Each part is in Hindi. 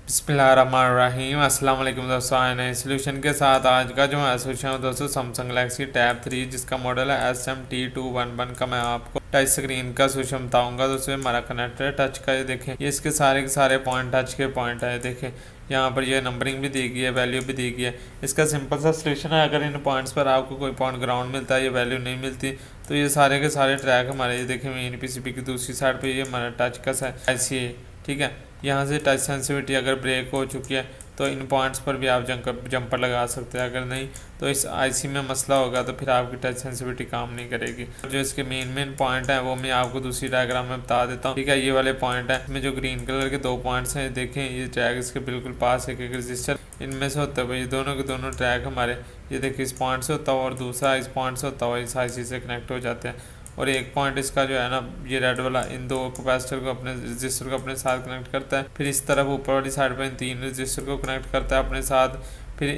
बिस्मिल्लाहिर्रहमानिर्रहीम। अस्सलाम वालेकुम दोस्तों, आए नए सोल्यूशन के साथ आज का जो है सोल्यूशन है दोस्तों सैमसंग गैलेक्सी टैब 3 जिसका मॉडल है SMT211 का। मैं आपको टच स्क्रीन का सोल्यूशन बताऊंगा। दोस्तों हमारा कनेक्टर है टच का, ये देखें ये इसके सारे के सारे पॉइंट टच के पॉइंट है। देखें यहाँ पर ये नंबरिंग भी दी गई है, वैल्यू भी दी गई है। इसका सिंपल सा सोल्यूशन है, अगर इन पॉइंट्स पर आपको कोई पॉइंट ग्राउंड मिलता है, ये वैल्यू नहीं मिलती, तो ये सारे के सारे ट्रैक हमारे, ये देखें मेन PCB की दूसरी साइड पे ये हमारा टच का IC है। ठीक है, यहाँ से टच सेंसिटिविटी अगर ब्रेक हो चुकी है तो इन पॉइंट्स पर भी आप जंपर लगा सकते हैं। अगर नहीं तो इस IC में मसला होगा, तो फिर आपकी टच सेंसिटिविटी काम नहीं करेगी। जो इसके मेन पॉइंट है वो मैं आपको दूसरी डायग्राम में बता देता हूँ। ठीक है, ये वाले पॉइंट है, इसमें जो ग्रीन कलर के 2 पॉइंट्स हैं, देखें ये ट्रैक इसके बिल्कुल पास एक रजिस्टर इनमें से होता है। ये दोनों के दोनों ट्रैक हमारे, ये देखिए इस पॉइंट से होता हुआ और दूसरा इस पॉइंट से होता हुआ इस IC से कनेक्ट हो जाते हैं। और एक पॉइंट इसका जो है ना, ये रेड वाला इन 2 कैपेसिटर को अपने रजिस्टर को अपने साथ कनेक्ट करता है। फिर इस तरफ ऊपर वाली साइड पर इन 3 रजिस्टर को कनेक्ट करता है अपने साथ। फिर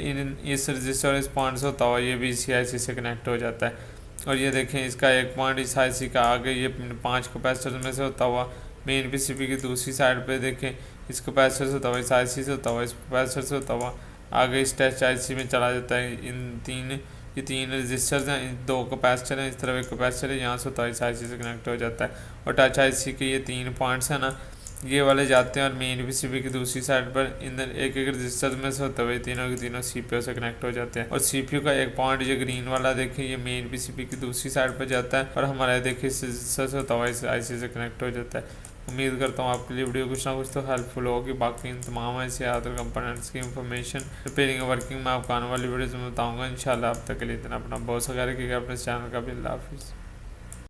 इस रजिस्टर और इस पॉइंट से होता हुआ ये भी इसी IC से कनेक्ट हो जाता है। और ये देखें इसका एक पॉइंट इस IC का आगे ये 5 कैपेसिटर में से होता हुआ मेन PCB की दूसरी साइड पे देखें इस कैपेसिटर से होता हुआ इस IC से होता हुआ इस कैपेसिटर से होता हुआ आगे इस टच IC में चला जाता है। ये तीन रजिस्टर्स हैं, इन 2 कैपेसिटर हैं, इस तरफ एक कैपेसिटर है, यहाँ से होता है इस IC से कनेक्ट हो जाता है। और टच IC के ये 3 पॉइंट्स हैं ना, ये वाले जाते हैं और मेन PCB की दूसरी साइड पर इन एक रजिस्टर में से होते हुए तीनों के तीनों CPU से कनेक्ट हो जाते हैं। और CPU का एक पॉइंट ये ग्रीन वाला देखिए ये मेन PCB की दूसरी साइड पर जाता है और हमारा देखिए इस रजिस्टर से होता हुआ इस IC से कनेक्ट हो जाता है। उम्मीद करता हूँ आपके लिए वीडियो कुछ ना कुछ तो हेल्पफुल होगी। बाकी इन तमाम ऐसे अदर कंपोनेंट्स की इंफॉर्मेशन रिपेयरिंग वर्किंग में आपको आने वाली वीडियोज़ में बताऊँगा इंशाल्लाह। अब तक के लिए इतना, अपना बहुत सा ख्याल रखिएगा, अपने चैनल का भी। अल्लाह हाफिज़।